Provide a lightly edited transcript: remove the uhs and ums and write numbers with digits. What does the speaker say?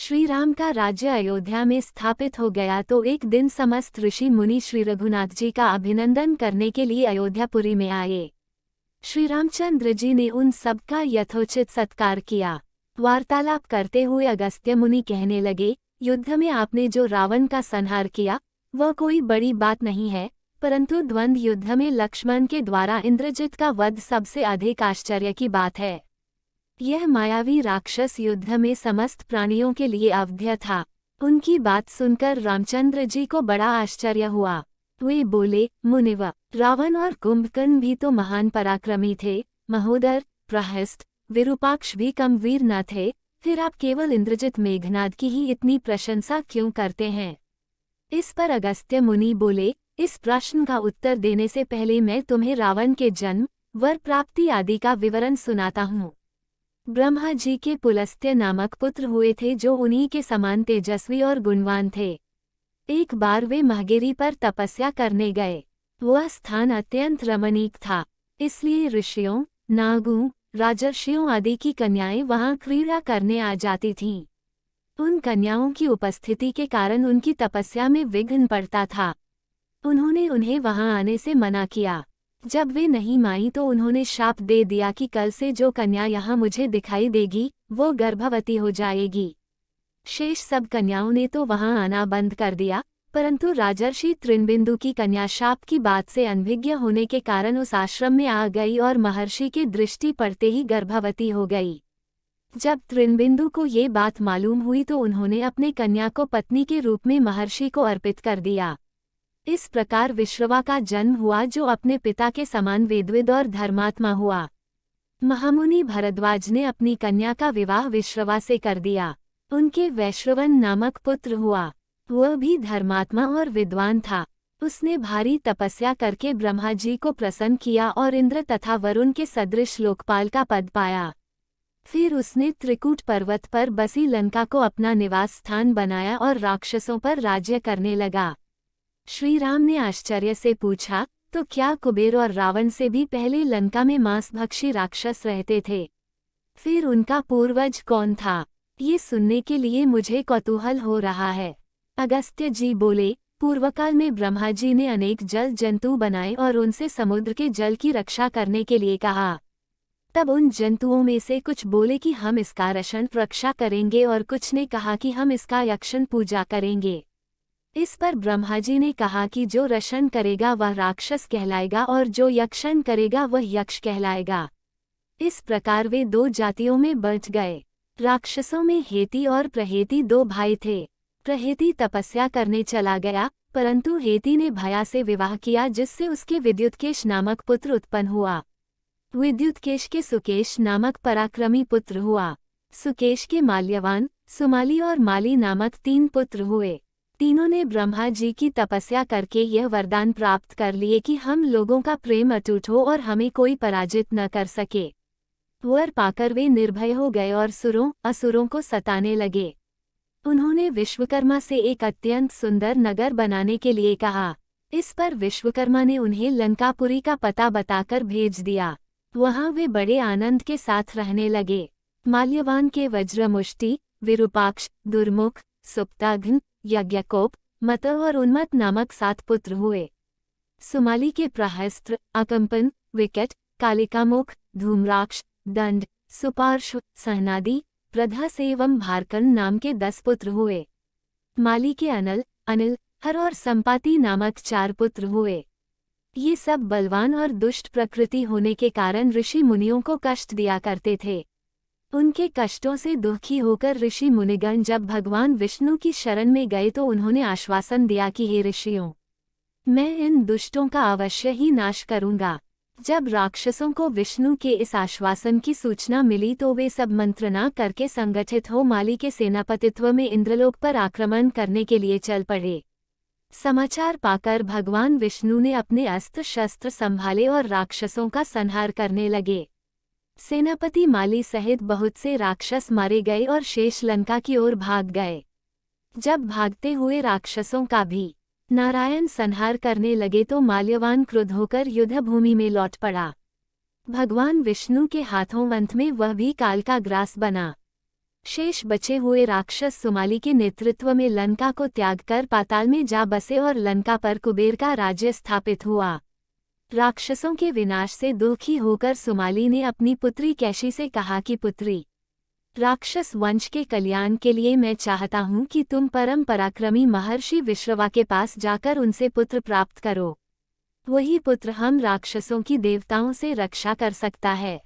श्री राम का राज्य अयोध्या में स्थापित हो गया तो एक दिन समस्त ऋषि मुनि श्री रघुनाथ जी का अभिनंदन करने के लिए अयोध्यापुरी में आए। श्री रामचंद्र जी ने उन सबका यथोचित सत्कार किया। वार्तालाप करते हुए अगस्त्य मुनि कहने लगे, युद्ध में आपने जो रावण का संहार किया वह कोई बड़ी बात नहीं है, परंतु द्वंद्व युद्ध में लक्ष्मण के द्वारा इंद्रजित का वध सबसे अधिक आश्चर्य की बात है। यह मायावी राक्षस युद्ध में समस्त प्राणियों के लिए अवध्य था। उनकी बात सुनकर रामचंद्र जी को बड़ा आश्चर्य हुआ। वे बोले, मुनिव, रावण और कुंभकर्ण भी तो महान पराक्रमी थे, महोदर, प्रहस्त, विरूपाक्ष भी कम वीर न थे, फिर आप केवल इंद्रजित मेघनाद की ही इतनी प्रशंसा क्यों करते हैं? इस पर अगस्त्य मुनि बोले, इस प्रश्न का उत्तर देने से पहले मैं तुम्हें रावण के जन्म, वर प्राप्ति आदि का विवरण सुनाता हूँ। ब्रह्मा जी के पुलस्त्य नामक पुत्र हुए थे जो उन्हीं के समान तेजस्वी और गुणवान थे। एक बार वे महगिरी पर तपस्या करने गए। वह स्थान अत्यंत रमणीक था, इसलिए ऋषियों, नागों, राजर्षियों आदि की कन्याएं वहां क्रीड़ा करने आ जाती थीं। उन कन्याओं की उपस्थिति के कारण उनकी तपस्या में विघ्न पड़ता था। उन्होंने उन्हें वहां आने से मना किया। जब वे नहीं मानी तो उन्होंने शाप दे दिया कि कल से जो कन्या यहाँ मुझे दिखाई देगी वो गर्भवती हो जाएगी। शेष सब कन्याओं ने तो वहां आना बंद कर दिया, परंतु राजर्षि तृणबिंदु की कन्या शाप की बात से अनभिज्ञ होने के कारण उस आश्रम में आ गई और महर्षि की दृष्टि पड़ते ही गर्भवती हो गई। जब तृणबिंदु को ये बात मालूम हुई तो उन्होंने अपने कन्या को पत्नी के रूप में महर्षि को अर्पित कर दिया। इस प्रकार विश्रवा का जन्म हुआ जो अपने पिता के समान वेदविद और धर्मात्मा हुआ। महामुनि भरद्वाज ने अपनी कन्या का विवाह विश्रवा से कर दिया। उनके वैश्रवन नामक पुत्र हुआ। वह भी धर्मात्मा और विद्वान था। उसने भारी तपस्या करके ब्रह्मा जी को प्रसन्न किया और इंद्र तथा वरुण के सदृश लोकपाल का पद पाया। फिर उसने त्रिकूट पर्वत पर बसी लंका को अपना निवास स्थान बनाया और राक्षसों पर राज्य करने लगा। श्री राम ने आश्चर्य से पूछा, तो क्या कुबेर और रावण से भी पहले लंका में मांसभक्षी राक्षस रहते थे? फिर उनका पूर्वज कौन था? ये सुनने के लिए मुझे कौतूहल हो रहा है। अगस्त्य जी बोले, पूर्वकाल में ब्रह्मा जी ने अनेक जल जंतु बनाए और उनसे समुद्र के जल की रक्षा करने के लिए कहा। तब उन जंतुओं में से कुछ बोले कि हम इसका रक्षण रक्षा करेंगे और कुछ ने कहा कि हम इसका यक्षण पूजा करेंगे। इस पर ब्रह्मा जी ने कहा कि जो रक्षण करेगा वह राक्षस कहलाएगा और जो यक्षण करेगा वह यक्ष कहलाएगा। इस प्रकार वे दो जातियों में बंट गए। राक्षसों में हेती और प्रहेती दो भाई थे। प्रहेती तपस्या करने चला गया, परंतु हेती ने भया से विवाह किया जिससे उसके विद्युतकेश नामक पुत्र उत्पन्न हुआ। विद्युतकेश के सुकेश नामक पराक्रमी पुत्र हुआ। सुकेश के माल्यवान, सुमाली और माली नामक 3 पुत्र हुए। तीनों ने ब्रह्मा जी की तपस्या करके यह वरदान प्राप्त कर लिए कि हम लोगों का प्रेम अटूट हो और हमें कोई पराजित न कर सके। वर पाकर वे निर्भय हो गए और सुरों असुरों को सताने लगे। उन्होंने विश्वकर्मा से एक अत्यंत सुंदर नगर बनाने के लिए कहा। इस पर विश्वकर्मा ने उन्हें लंकापुरी का पता बताकर भेज दिया। वहां वे बड़े आनंद के साथ रहने लगे। माल्यवान के वज्रमुष्टि, विरूपाक्ष, दुर्मुख, सुप्ताघ्न, यज्ञकोप, मत और उन्मत्त नामक 7 पुत्र हुए। सुमाली के प्रहस्त्र, अकंपन, विकट, कालिकामुख, धूम्राक्ष, दंड, सुपार्श्व, सहनादि, प्रधास एवं भारकर्ण नाम के 10 पुत्र हुए। माली के अनल, अनिल, हर और संपाति नामक 4 पुत्र हुए। ये सब बलवान और दुष्ट प्रकृति होने के कारण ऋषि मुनियों को कष्ट दिया करते थे। उनके कष्टों से दुखी होकर ऋषि मुनिगण जब भगवान विष्णु की शरण में गए तो उन्होंने आश्वासन दिया कि हे ऋषियों, मैं इन दुष्टों का अवश्य ही नाश करूंगा। जब राक्षसों को विष्णु के इस आश्वासन की सूचना मिली तो वे सब मंत्रणा करके संगठित हो माली के सेनापतित्व में इंद्रलोक पर आक्रमण करने के लिए चल पड़े। समाचार पाकर भगवान विष्णु ने अपने अस्त्र शस्त्र संभाले और राक्षसों का संहार करने लगे। सेनापति माली सहित बहुत से राक्षस मारे गए और शेष लंका की ओर भाग गए। जब भागते हुए राक्षसों का भी नारायण संहार करने लगे तो माल्यवान क्रुद्ध होकर युद्ध भूमि में लौट पड़ा। भगवान विष्णु के हाथों अंत में वह भी काल का ग्रास बना। शेष बचे हुए राक्षस सुमाली के नेतृत्व में लंका को त्याग कर पाताल में जा बसे और लंका पर कुबेर का राज्य स्थापित हुआ। राक्षसों के विनाश से दुखी होकर सुमाली ने अपनी पुत्री कैशी से कहा कि पुत्री, राक्षस वंश के कल्याण के लिए मैं चाहता हूँ कि तुम परम पराक्रमी महर्षि विश्रवा के पास जाकर उनसे पुत्र प्राप्त करो। वही पुत्र हम राक्षसों की देवताओं से रक्षा कर सकता है।